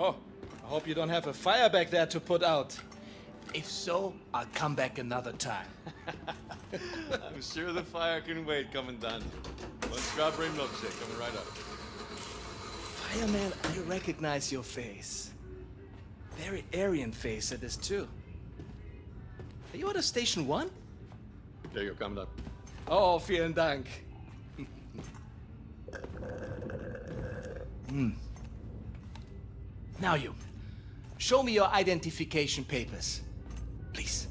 Oh, I hope you don't have a fire back there to put out. If so, I'll come back another time. I'm sure the fire can wait, Commandant. One strawberry milkshake coming right up. Fireman, I recognize your face. Very Aryan face it is too. Are you out of Station 1? There you go, Commandant. Oh, vielen Dank. Now you, show me your identification papers, please.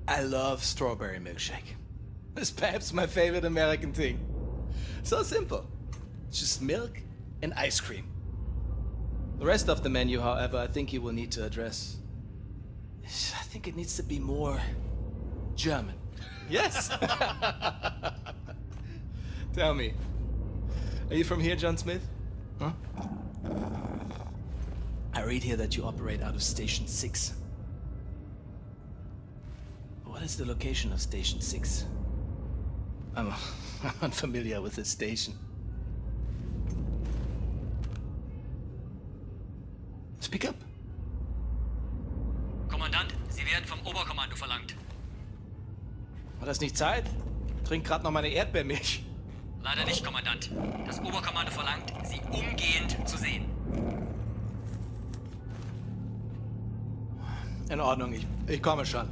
I love strawberry milkshake. It's perhaps my favorite American thing. So simple. It's just milk and ice cream. The rest of the menu, however, I think you will need to address. I think it needs to be more German. Yes? Tell me, are you from here, John Smith? Huh? I read here that you operate out of Station 6. What is the location of Station 6? I'm unfamiliar with this station. Speak up. Kommandant, Sie werden vom Oberkommando verlangt. War das nicht Zeit? Trink grad noch meine Erdbeermilch. Leider nicht, Kommandant. Das Oberkommando verlangt, Sie umgehend zu sehen. In Ordnung, ich komme schon.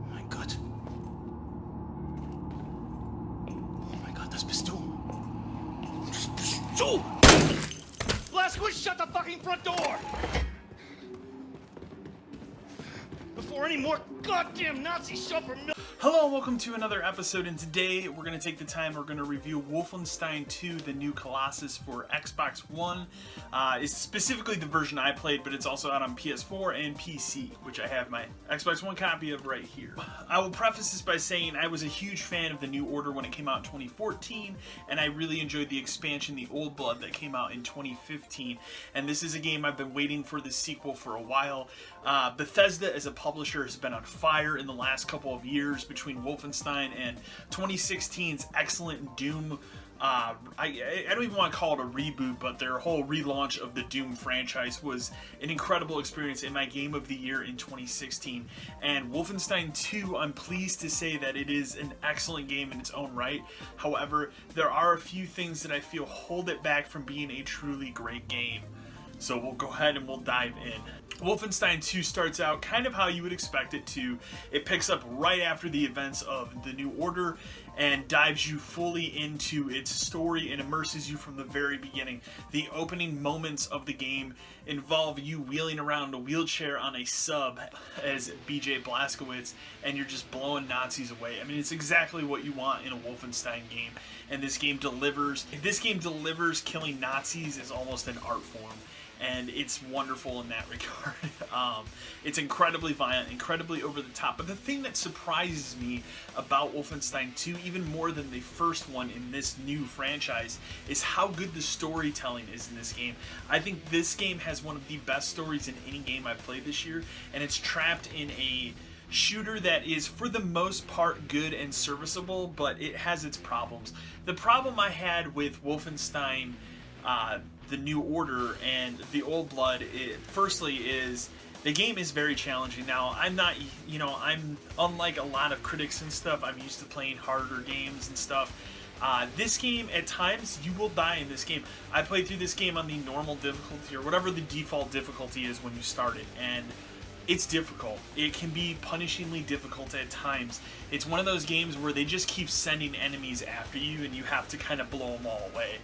Mein Gott. Oh mein Gott, das bist du. Das bist du! Blazkowicz, shut the fucking front door! Before any more goddamn Nazis show up for milk. Hello and welcome to another episode, and today we're going to take the time, we're going to review Wolfenstein 2, the new Colossus for Xbox One. It's specifically the version I played, but it's also out on PS4 and PC, which I have my Xbox One copy of right here. I will preface this by saying I was a huge fan of the New Order when it came out in 2014, and I really enjoyed the expansion, The Old Blood, that came out in 2015, and this is a game I've been waiting for the sequel for a while. Bethesda as a publisher has been on fire in the last couple of years between Wolfenstein and 2016's excellent Doom. I don't even want to call it a reboot, but their whole relaunch of the Doom franchise was an incredible experience in my game of the year in 2016. And Wolfenstein 2, I'm pleased to say that it is an excellent game in its own right. However, there are a few things that I feel hold it back from being a truly great game. So we'll go ahead and we'll dive in. Wolfenstein 2 starts out kind of how you would expect it to. It picks up right after the events of the New Order and dives you fully into its story and immerses you from the very beginning. The opening moments of the game involve you wheeling around a wheelchair on a sub as BJ Blazkowicz, and you're just blowing Nazis away. I mean, it's exactly what you want in a Wolfenstein game, and this game delivers. If this game delivers, killing Nazis is almost an art form. And it's wonderful in that regard. It's incredibly violent, incredibly over the top. But the thing that surprises me about Wolfenstein 2, even more than the first one in this new franchise, is how good the storytelling is in this game. I think this game has one of the best stories in any game I've played this year, and it's trapped in a shooter that is for the most part good and serviceable, but it has its problems. The problem I had with Wolfenstein the New Order and the Old Blood, firstly, is the game is very challenging. Now, I'm not, I'm unlike a lot of critics and stuff. I'm used to playing harder games and stuff. This game, at times, you will die in this game. I played through this game on the normal difficulty, or whatever the default difficulty is when you start it, and it's difficult. It can be punishingly difficult at times. It's one of those games where they just keep sending enemies after you, and you have to kind of blow them all away.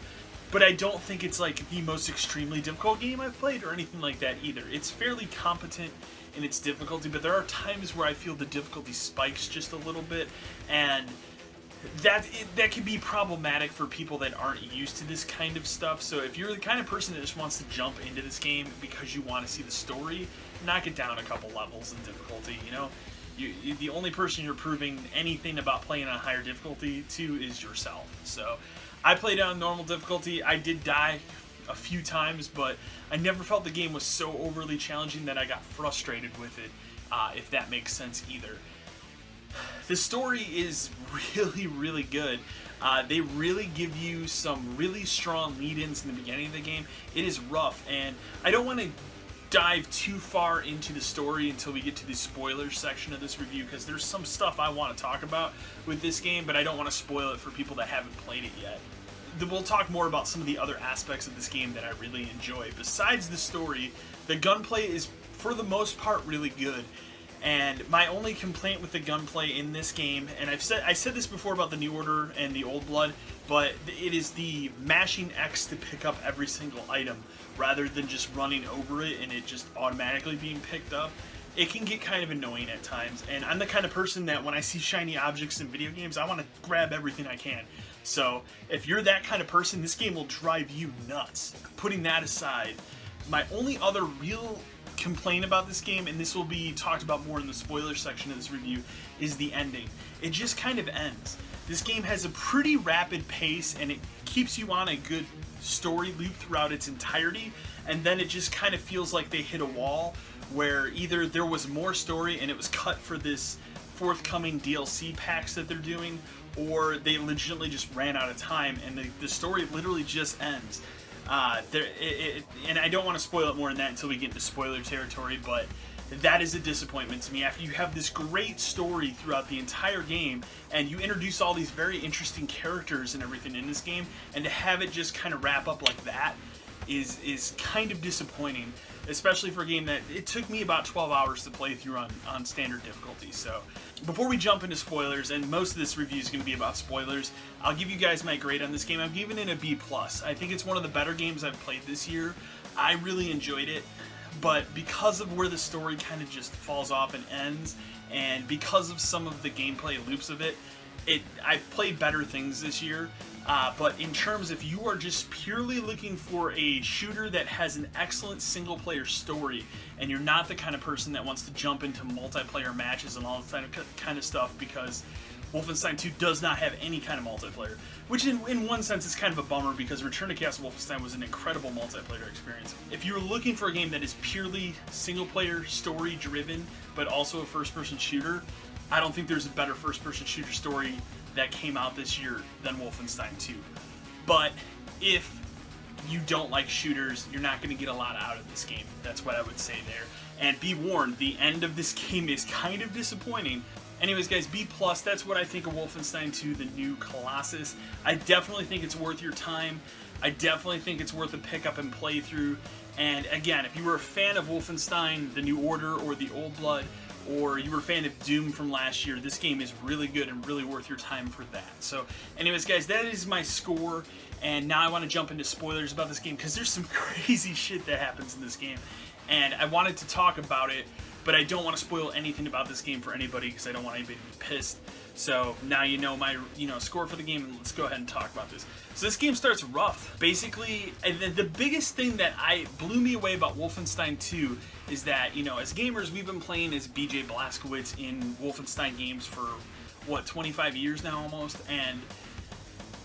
But I don't think it's like the most extremely difficult game I've played or anything like that either. It's fairly competent in its difficulty, but there are times where I feel the difficulty spikes just a little bit, and that can be problematic for people that aren't used to this kind of stuff. So if you're the kind of person that just wants to jump into this game because you want to see the story, knock it down a couple levels in difficulty, the only person you're proving anything about playing on higher difficulty to is yourself. So I played on normal difficulty. I did die a few times, but I never felt the game was so overly challenging that I got frustrated with it, if that makes sense either. The story is really, really good. They really give you some really strong lead-ins in the beginning of the game. It is rough, and I don't want to dive too far into the story until we get to the spoilers section of this review, because there's some stuff I want to talk about with this game, but I don't want to spoil it for people that haven't played it yet. We'll talk more about some of the other aspects of this game that I really enjoy. Besides the story, the gunplay is, for the most part, really good. And my only complaint with the gunplay in this game, and I said this before about the New Order and the Old Blood, but it is the mashing X to pick up every single item rather than just running over it and it just automatically being picked up. It can get kind of annoying at times, and I'm the kind of person that when I see shiny objects in video games, I want to grab everything I can. So if you're that kind of person, this game will drive you nuts. Putting that aside, my only other real complaint about this game, and this will be talked about more in the spoiler section of this review, is the ending. It just kind of ends. This game has a pretty rapid pace, and it keeps you on a good story loop throughout its entirety, and then it just kind of feels like they hit a wall where either there was more story and it was cut for this forthcoming DLC packs that they're doing, or they legitimately just ran out of time and the story literally just ends. And I don't want to spoil it more than that until we get into spoiler territory, but that is a disappointment to me. After you have this great story throughout the entire game, and you introduce all these very interesting characters and everything in this game, and to have it just kind of wrap up like that is kind of disappointing, especially for a game that it took me about 12 hours to play through on standard difficulty. So before we jump into spoilers, and most of this review is going to be about spoilers, I'll give you guys my grade on this game. I'm giving it a B+. I think it's one of the better games I've played this year. I really enjoyed it, but because of where the story kind of just falls off and ends, and because of some of the gameplay loops of it, I've played better things this year. But in terms, if you are just purely looking for a shooter that has an excellent single-player story, and you're not the kind of person that wants to jump into multiplayer matches and all that kind of stuff, because Wolfenstein 2 does not have any kind of multiplayer, which in one sense is kind of a bummer, because Return to Castle Wolfenstein was an incredible multiplayer experience. If you're looking for a game that is purely single-player story-driven, but also a first-person shooter, I don't think there's a better first-person shooter story that came out this year than Wolfenstein 2. But if you don't like shooters, you're not going to get a lot out of this game. That's what I would say there. And be warned, the end of this game is kind of disappointing. Anyways, guys, B+, that's what I think of Wolfenstein 2, the new Colossus. I definitely think it's worth your time. I definitely think it's worth a pick-up and playthrough. And again, if you were a fan of Wolfenstein, the New Order, or the Old Blood, or you were a fan of Doom from last year, this game is really good and really worth your time for that. So anyways, guys, that is my score, and now I want to jump into spoilers about this game, because there's some crazy shit that happens in this game, and I wanted to talk about it, but I don't want to spoil anything about this game for anybody, because I don't want anybody to be pissed. So now you know my score for the game, and let's go ahead and talk about this. So this game starts rough. Basically, the biggest thing that blew me away about Wolfenstein 2 is that, as gamers, we've been playing as BJ Blazkowicz in Wolfenstein games for, 25 years now almost, and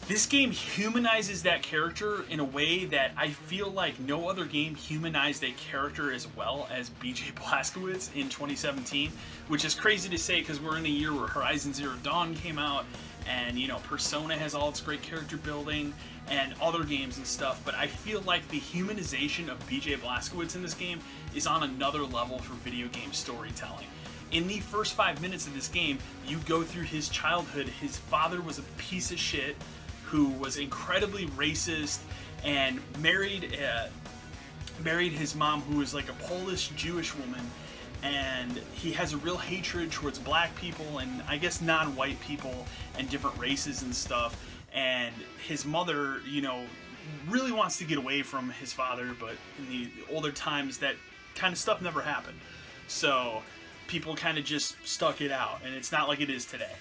this game humanizes that character in a way that I feel like no other game humanized a character as well as BJ Blazkowicz in 2017, which is crazy to say because we're in a year where Horizon Zero Dawn came out, and Persona has all its great character building and other games and stuff, but I feel like the humanization of BJ Blazkowicz in this game is on another level for video game storytelling. In the first 5 minutes of this game, you go through his childhood. His father was a piece of shit who was incredibly racist and married his mom, who was like a Polish Jewish woman, and he has a real hatred towards black people and I guess non-white people and different races and stuff. And his mother, really wants to get away from his father, but in the older times that kind of stuff never happened. So people kind of just stuck it out, and it's not like it is today.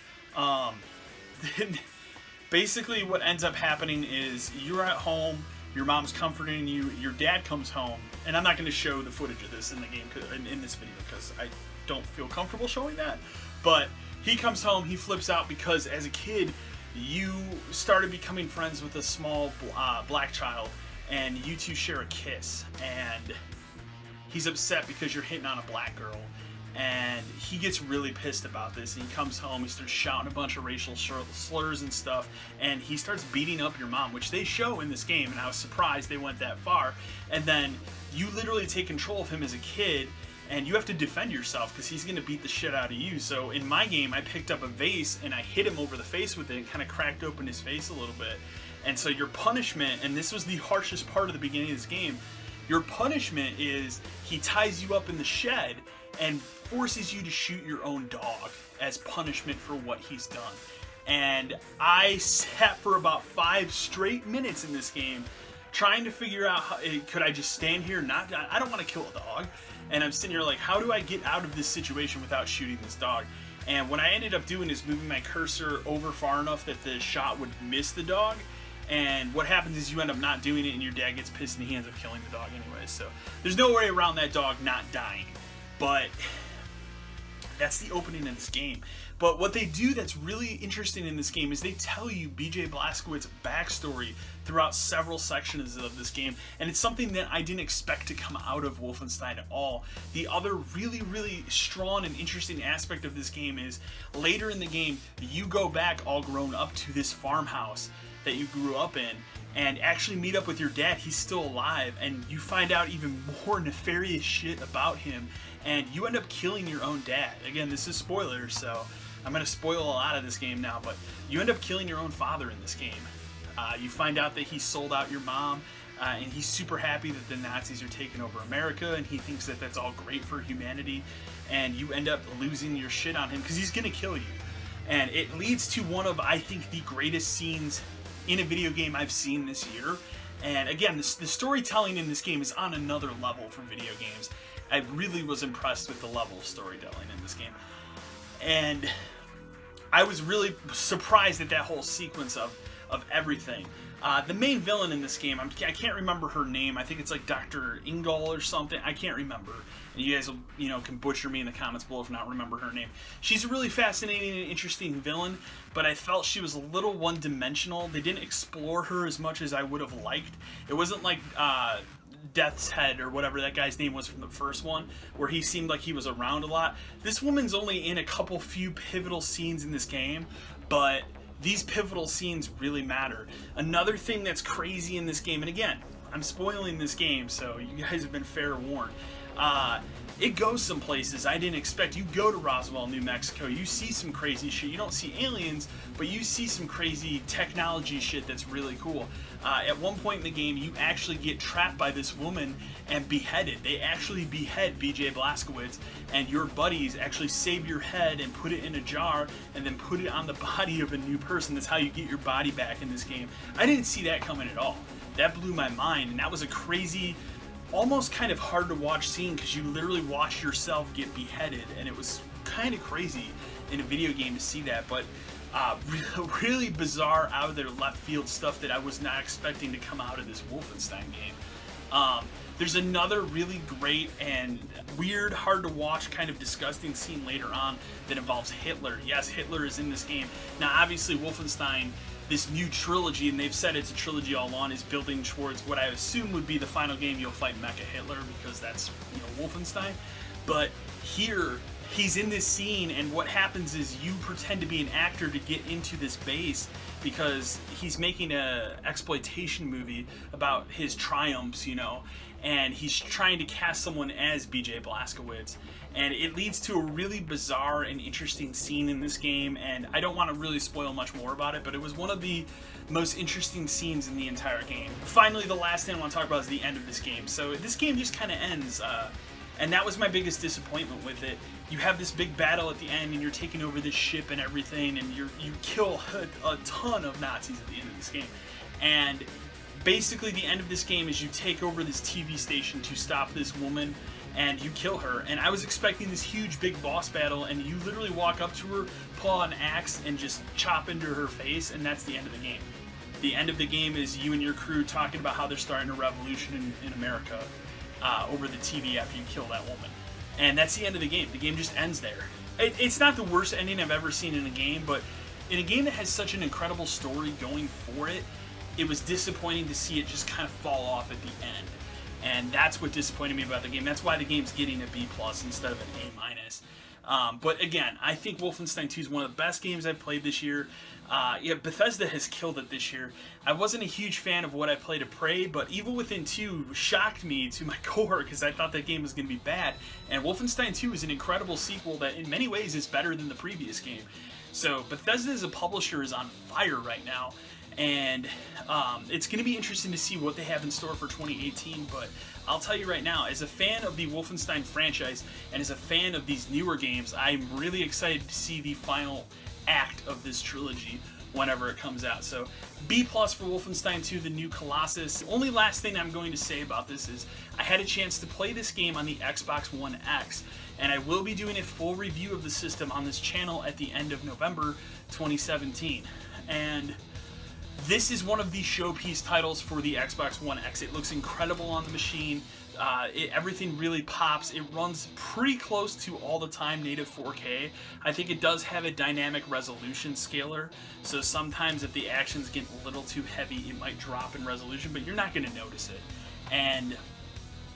Basically what ends up happening is you're at home, your mom's comforting you, your dad comes home, and I'm not going to show the footage of this in the game, in this video, because don't feel comfortable showing that. But he comes home, he flips out because as a kid, you started becoming friends with a small black child, and you two share a kiss, and he's upset because you're hitting on a black girl. And he gets really pissed about this, and he comes home, he starts shouting a bunch of racial slurs and stuff, and he starts beating up your mom, which they show in this game, and I was surprised they went that far. And then you literally take control of him as a kid, and you have to defend yourself because he's going to beat the shit out of you. So in my game, I picked up a vase, and I hit him over the face with it, and kind of cracked open his face a little bit. And so your punishment, and this was the harshest part of the beginning of this game, your punishment is he ties you up in the shed and forces you to shoot your own dog as punishment for what he's done. And I sat for about 5 straight minutes in this game trying to figure out how, could I just stand here and not, I don't want to kill a dog. And I'm sitting here like, how do I get out of this situation without shooting this dog? And what I ended up doing is moving my cursor over far enough that the shot would miss the dog. And what happens is you end up not doing it, and your dad gets pissed and he ends up killing the dog anyway. So there's no way around that dog not dying. But that's the opening of this game. But what they do that's really interesting in this game is they tell you BJ Blazkowicz's backstory throughout several sections of this game, and it's something that I didn't expect to come out of Wolfenstein at all. The other really strong and interesting aspect of this game is later in the game, you go back all grown up to this farmhouse that you grew up in and actually meet up with your dad. He's still alive, and you find out even more nefarious shit about him, and you end up killing your own dad. Again, this is spoilers, so I'm going to spoil a lot of this game now, but you end up killing your own father in this game. You find out that he sold out your mom, and he's super happy that the Nazis are taking over America, and he thinks that that's all great for humanity, and you end up losing your shit on him because he's going to kill you. And it leads to one of, I think, the greatest scenes in a video game I've seen this year. And again, the storytelling in this game is on another level for video games. I really was impressed with the level of storytelling in this game. And I was really surprised at that whole sequence of everything. The main villain in this game, I can't remember her name. I think it's like Dr. Ingol or something. I can't remember. And you guys will, can butcher me in the comments below if not remember her name. She's a really fascinating and interesting villain, but I felt she was a little one-dimensional. They didn't explore her as much as I would have liked. It wasn't like Death's Head or whatever that guy's name was from the first one, where he seemed like he was around a lot. This woman's only in a few pivotal scenes in this game, but these pivotal scenes really matter. Another thing that's crazy in this game, and again, I'm spoiling this game, so you guys have been fair warned. It goes some places I didn't expect. You go to Roswell, New Mexico, you see some crazy shit. You don't see aliens, but you see some crazy technology shit that's really cool. At one point in the game, you actually get trapped by this woman and beheaded. They actually behead BJ Blazkowicz, and your buddies actually save your head and put it in a jar and then put it on the body of a new person. That's how you get your body back in this game. I didn't see that coming at all. That blew my mind, and that was a crazy, almost kind of hard to watch scene because you literally watch yourself get beheaded, and it was kind of crazy in a video game to see that. But really bizarre, out of their left field stuff that I was not expecting to come out of this Wolfenstein game. There's another really great and weird, hard to watch, kind of disgusting scene later on that involves Hitler. Yes, Hitler is in this game. Now obviously Wolfenstein, this new trilogy, and they've said it's a trilogy all along, is building towards what I assume would be the final game. You'll fight Mecha Hitler because that's, Wolfenstein. But here, he's in this scene, and what happens is you pretend to be an actor to get into this base because he's making a exploitation movie about his triumphs, and he's trying to cast someone as BJ Blazkowicz. And it leads to a really bizarre and interesting scene in this game, and I don't want to really spoil much more about it, but it was one of the most interesting scenes in the entire game. Finally, the last thing I want to talk about is the end of this game. So this game just kind of ends, and that was my biggest disappointment with it. You have this big battle at the end, and you're taking over this ship and everything, and you kill a ton of Nazis at the end of this game. And basically the end of this game is you take over this TV station to stop this woman, and you kill her. And I was expecting this huge big boss battle, and you literally walk up to her, pull out an axe, and just chop into her face, and that's the end of the game. The end of the game is you and your crew talking about how they're starting a revolution in America over the TV after you kill that woman. And that's the end of the game. The game just ends there. It's not the worst ending I've ever seen in a game, but in a game that has such an incredible story going for it, it was disappointing to see it just kind of fall off at the end. And that's what disappointed me about the game. That's why the game's getting a B+ instead of an A-. But again, I think Wolfenstein 2 is one of the best games I've played this year. Yeah, Bethesda has killed it this year. I wasn't a huge fan of what I played at Prey, but Evil Within 2 shocked me to my core because I thought that game was going to be bad. And Wolfenstein 2 is an incredible sequel that in many ways is better than the previous game. So Bethesda as a publisher is on fire right now. And it's going to be interesting to see what they have in store for 2018, but I'll tell you right now, as a fan of the Wolfenstein franchise and as a fan of these newer games, I'm really excited to see the final act of this trilogy whenever it comes out. So B+ for Wolfenstein 2, the new Colossus. The only last thing I'm going to say about this is I had a chance to play this game on the Xbox One X, and I will be doing a full review of the system on this channel at the end of November 2017. And this is one of the showpiece titles for the Xbox One X. It looks incredible on the machine. Everything really pops. It runs pretty close to all the time native 4K. I think it does have a dynamic resolution scaler, so sometimes if the actions get a little too heavy, it might drop in resolution, but you're not going to notice it. And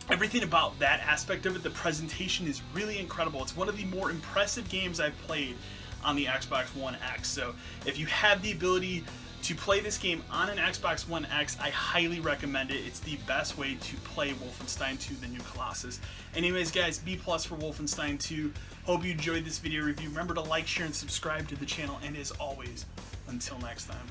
everything about that aspect of it, the presentation is really incredible. It's one of the more impressive games I've played on the Xbox One X. So if you have the ability to play this game on an Xbox One X, I highly recommend it. It's the best way to play Wolfenstein 2, the new Colossus. Anyways, guys, B+ for Wolfenstein 2. Hope you enjoyed this video review. Remember to like, share, and subscribe to the channel. And as always, until next time.